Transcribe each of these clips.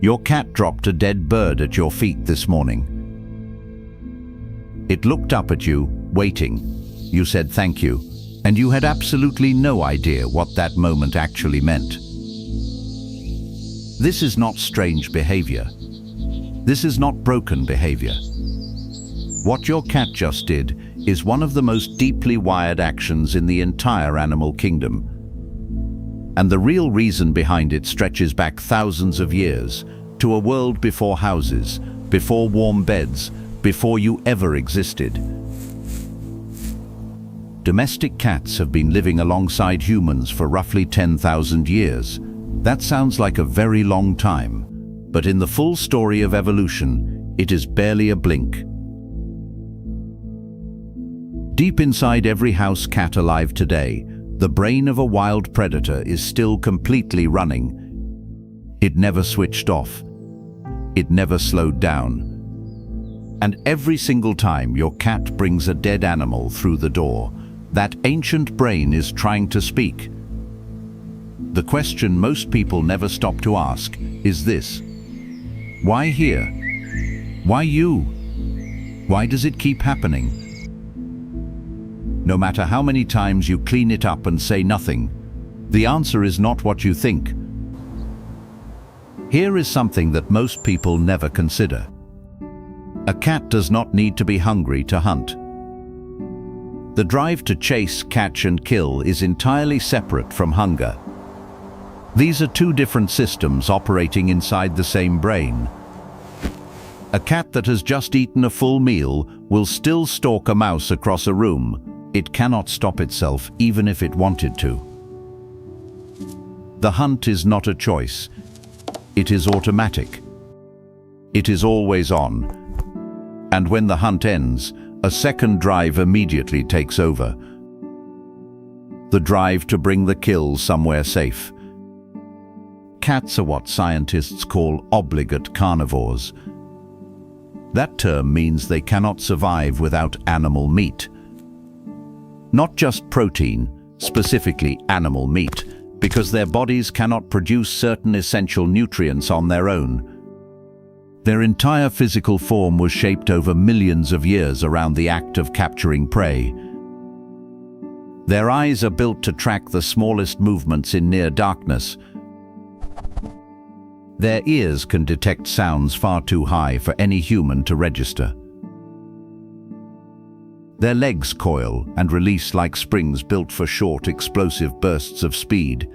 Your cat dropped a dead bird at your feet this morning. It looked up at you, waiting. You said thank you, and you had absolutely no idea what that moment actually meant. This is not strange behavior. This is not broken behavior. What your cat just did is one of the most deeply wired actions in the entire animal kingdom. And the real reason behind it stretches back thousands of years, to a world before houses, before warm beds, before you ever existed. Domestic cats have been living alongside humans for roughly 10,000 years. That sounds like a very long time, but in the full story of evolution, it is barely a blink. Deep inside every house cat alive today, the brain of a wild predator is still completely running. It never switched off. It never slowed down. And every single time your cat brings a dead animal through the door, that ancient brain is trying to speak. The question most people never stop to ask is this: why here? Why you? Why does it keep happening? No matter how many times you clean it up and say nothing, the answer is not what you think. Here is something that most people never consider. A cat does not need to be hungry to hunt. The drive to chase, catch, and kill is entirely separate from hunger. These are two different systems operating inside the same brain. A cat that has just eaten a full meal will still stalk a mouse across a room. It cannot stop itself, even if it wanted to. The hunt is not a choice. It is automatic. It is always on. And when the hunt ends, a second drive immediately takes over. The drive to bring the kill somewhere safe. Cats are what scientists call obligate carnivores. That term means they cannot survive without animal meat. Not just protein, specifically animal meat, because their bodies cannot produce certain essential nutrients on their own. Their entire physical form was shaped over millions of years around the act of capturing prey. Their eyes are built to track the smallest movements in near darkness. Their ears can detect sounds far too high for any human to register. Their legs coil and release like springs built for short, explosive bursts of speed.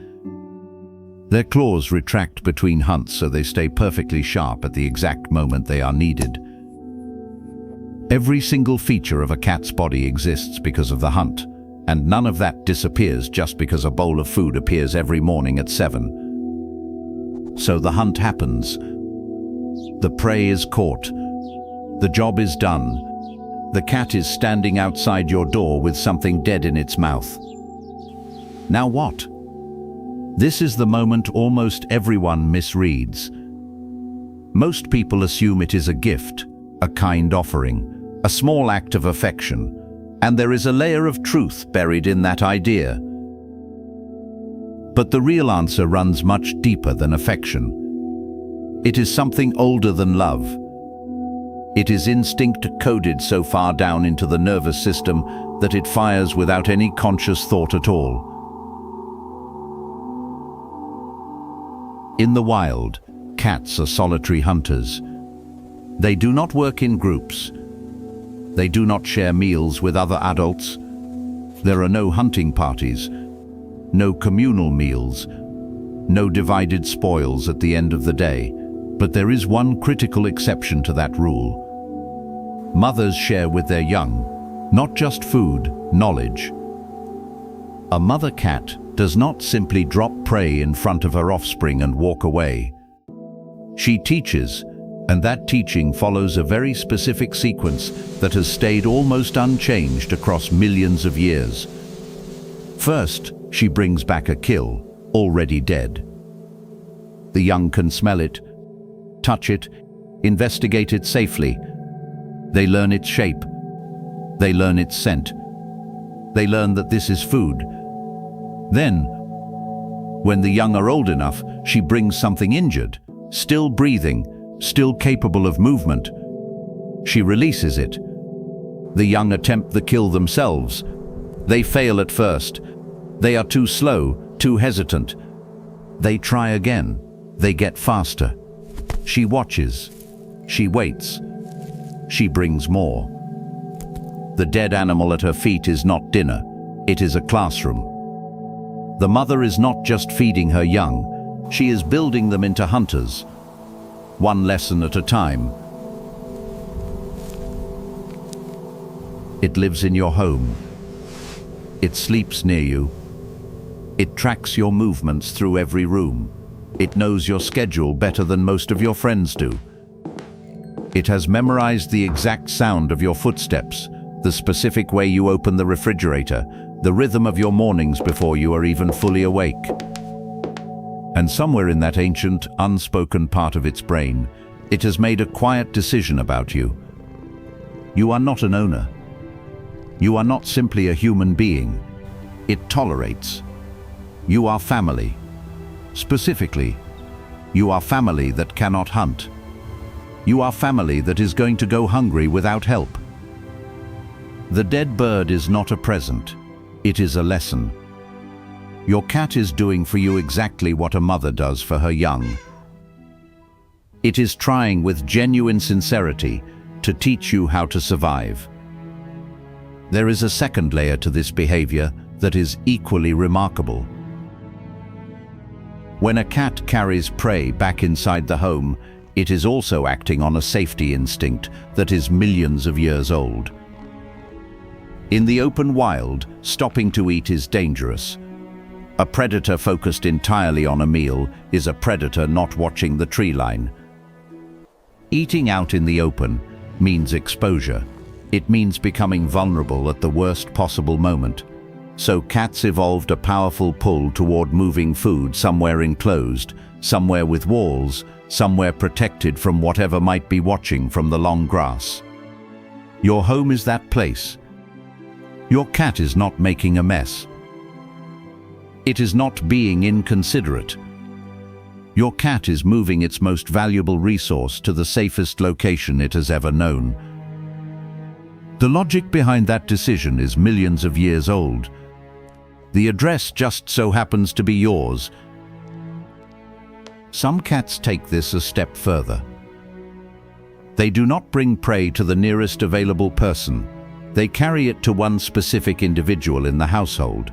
Their claws retract between hunts so they stay perfectly sharp at the exact moment they are needed. Every single feature of a cat's body exists because of the hunt, and none of that disappears just because a bowl of food appears every morning at 7. So the hunt happens. The prey is caught. The job is done. The cat is standing outside your door with something dead in its mouth. Now what? This is the moment almost everyone misreads. Most people assume it is a gift, a kind offering, a small act of affection, and there is a layer of truth buried in that idea. But the real answer runs much deeper than affection. It is something older than love. It is instinct coded so far down into the nervous system that it fires without any conscious thought at all. In the wild, cats are solitary hunters. They do not work in groups. They do not share meals with other adults. There are no hunting parties, no communal meals, no divided spoils at the end of the day. But there is one critical exception to that rule. Mothers share with their young, not just food, knowledge. A mother cat does not simply drop prey in front of her offspring and walk away. She teaches, and that teaching follows a very specific sequence that has stayed almost unchanged across millions of years. First, she brings back a kill, already dead. The young can smell it, touch it, investigate it safely. They learn its shape. They learn its scent. They learn that this is food. Then, when the young are old enough, she brings something injured, still breathing, still capable of movement. She releases it. The young attempt the kill themselves. They fail at first. They are too slow, too hesitant. They try again. They get faster. She watches. She waits. She brings more. The dead animal at her feet is not dinner. It is a classroom. The mother is not just feeding her young. She is building them into hunters. One lesson at a time. It lives in your home. It sleeps near you. It tracks your movements through every room. It knows your schedule better than most of your friends do. It has memorized the exact sound of your footsteps, the specific way you open the refrigerator, the rhythm of your mornings before you are even fully awake. And somewhere in that ancient, unspoken part of its brain, it has made a quiet decision about you. You are not an owner. You are not simply a human being. It tolerates. You are family. Specifically, you are family that cannot hunt. You are family that is going to go hungry without help. The dead bird is not a present. It is a lesson. Your cat is doing for you exactly what a mother does for her young. It is trying with genuine sincerity to teach you how to survive. There is a second layer to this behavior that is equally remarkable. When a cat carries prey back inside the home, it is also acting on a safety instinct that is millions of years old. In the open wild, stopping to eat is dangerous. A predator focused entirely on a meal is a predator not watching the tree line. Eating out in the open means exposure. It means becoming vulnerable at the worst possible moment. So cats evolved a powerful pull toward moving food somewhere enclosed, somewhere with walls, somewhere protected from whatever might be watching from the long grass. Your home is that place. Your cat is not making a mess. It is not being inconsiderate. Your cat is moving its most valuable resource to the safest location it has ever known. The logic behind that decision is millions of years old. The address just so happens to be yours. Some cats take this a step further. They do not bring prey to the nearest available person. They carry it to one specific individual in the household.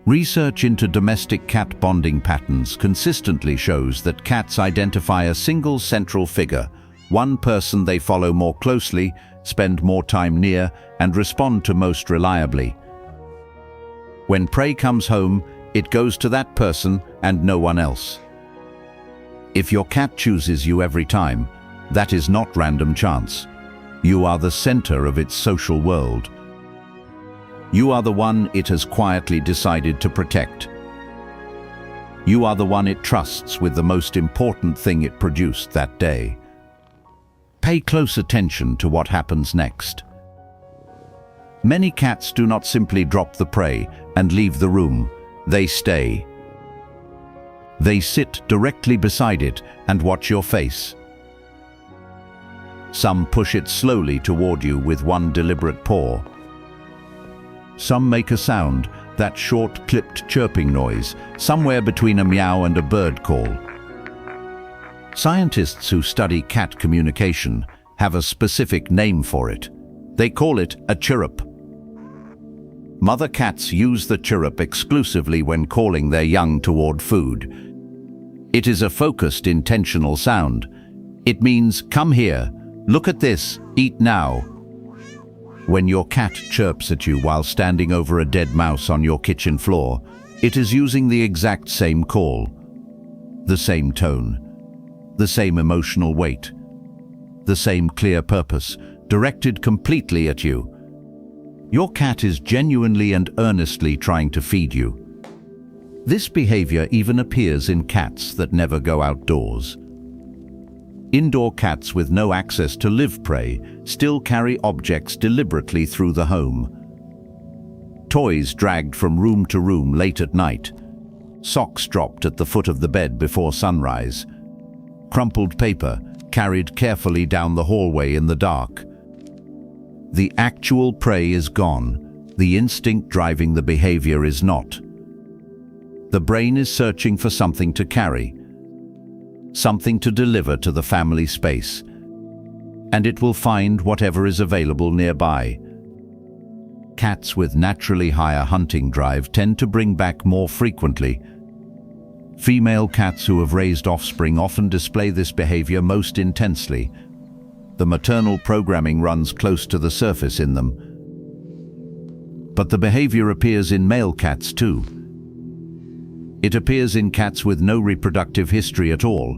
Research into domestic cat bonding patterns consistently shows that cats identify a single central figure, one person they follow more closely, spend more time near, and respond to most reliably. When prey comes home, it goes to that person and no one else. If your cat chooses you every time, that is not random chance. You are the center of its social world. You are the one it has quietly decided to protect. You are the one it trusts with the most important thing it produced that day. Pay close attention to what happens next. Many cats do not simply drop the prey and leave the room. They stay. They sit directly beside it and watch your face. Some push it slowly toward you with one deliberate paw. Some make a sound, that short, clipped chirping noise, somewhere between a meow and a bird call. Scientists who study cat communication have a specific name for it. They call it a chirrup. Mother cats use the chirrup exclusively when calling their young toward food. It is a focused, intentional sound. It means, "Come here, look at this, eat now." When your cat chirps at you while standing over a dead mouse on your kitchen floor, it is using the exact same call, the same tone, the same emotional weight, the same clear purpose, directed completely at you. Your cat is genuinely and earnestly trying to feed you. This behavior even appears in cats that never go outdoors. Indoor cats with no access to live prey still carry objects deliberately through the home. Toys dragged from room to room late at night. Socks dropped at the foot of the bed before sunrise. Crumpled paper carried carefully down the hallway in the dark. The actual prey is gone. The instinct driving the behavior is not. The brain is searching for something to carry, something to deliver to the family space, and it will find whatever is available nearby. Cats with naturally higher hunting drive tend to bring back more frequently. Female cats who have raised offspring often display this behavior most intensely. The maternal programming runs close to the surface in them. But the behavior appears in male cats too. It appears in cats with no reproductive history at all.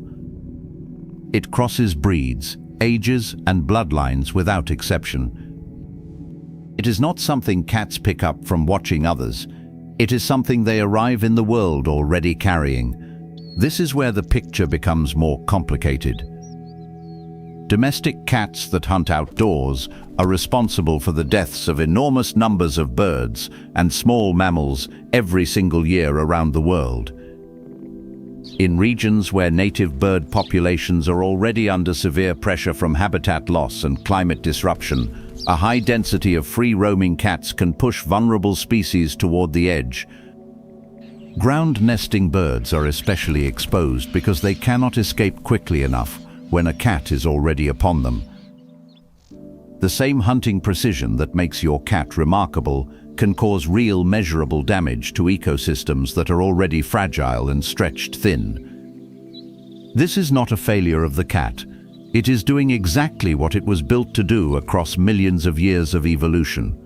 It crosses breeds, ages, and bloodlines without exception. It is not something cats pick up from watching others. It is something they arrive in the world already carrying. This is where the picture becomes more complicated. Domestic cats that hunt outdoors are responsible for the deaths of enormous numbers of birds and small mammals every single year around the world. In regions where native bird populations are already under severe pressure from habitat loss and climate disruption, a high density of free-roaming cats can push vulnerable species toward the edge. Ground-nesting birds are especially exposed because they cannot escape quickly enough when a cat is already upon them. The same hunting precision that makes your cat remarkable can cause real measurable damage to ecosystems that are already fragile and stretched thin. This is not a failure of the cat. It is doing exactly what it was built to do across millions of years of evolution.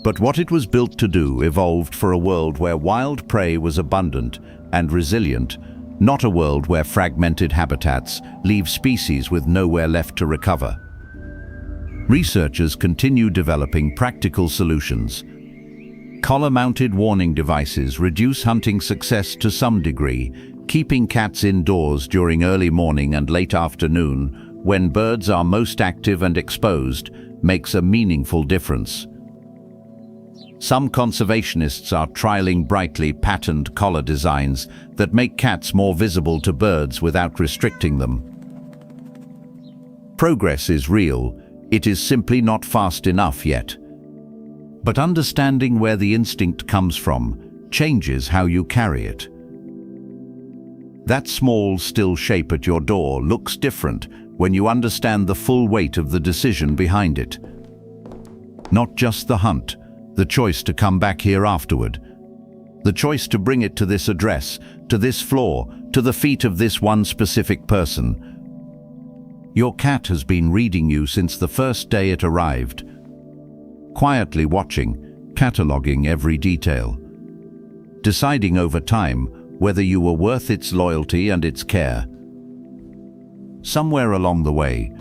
But what it was built to do evolved for a world where wild prey was abundant and resilient, not a world where fragmented habitats leave species with nowhere left to recover. Researchers continue developing practical solutions. Collar-mounted warning devices reduce hunting success to some degree, keeping cats indoors during early morning and late afternoon, when birds are most active and exposed, makes a meaningful difference. Some conservationists are trialing brightly patterned collar designs that make cats more visible to birds without restricting them. Progress is real. It is simply not fast enough yet. But understanding where the instinct comes from changes how you carry it. That small, still shape at your door looks different when you understand the full weight of the decision behind it. Not just the hunt, the choice to come back here afterward, the choice to bring it to this address, to this floor, to the feet of this one specific person. Your cat has been reading you since the first day it arrived, quietly watching, cataloging every detail, deciding over time whether you were worth its loyalty and its care. Somewhere along the way,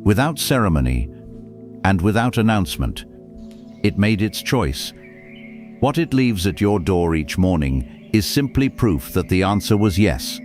without ceremony and without announcement, it made its choice. What it leaves at your door each morning is simply proof that the answer was yes.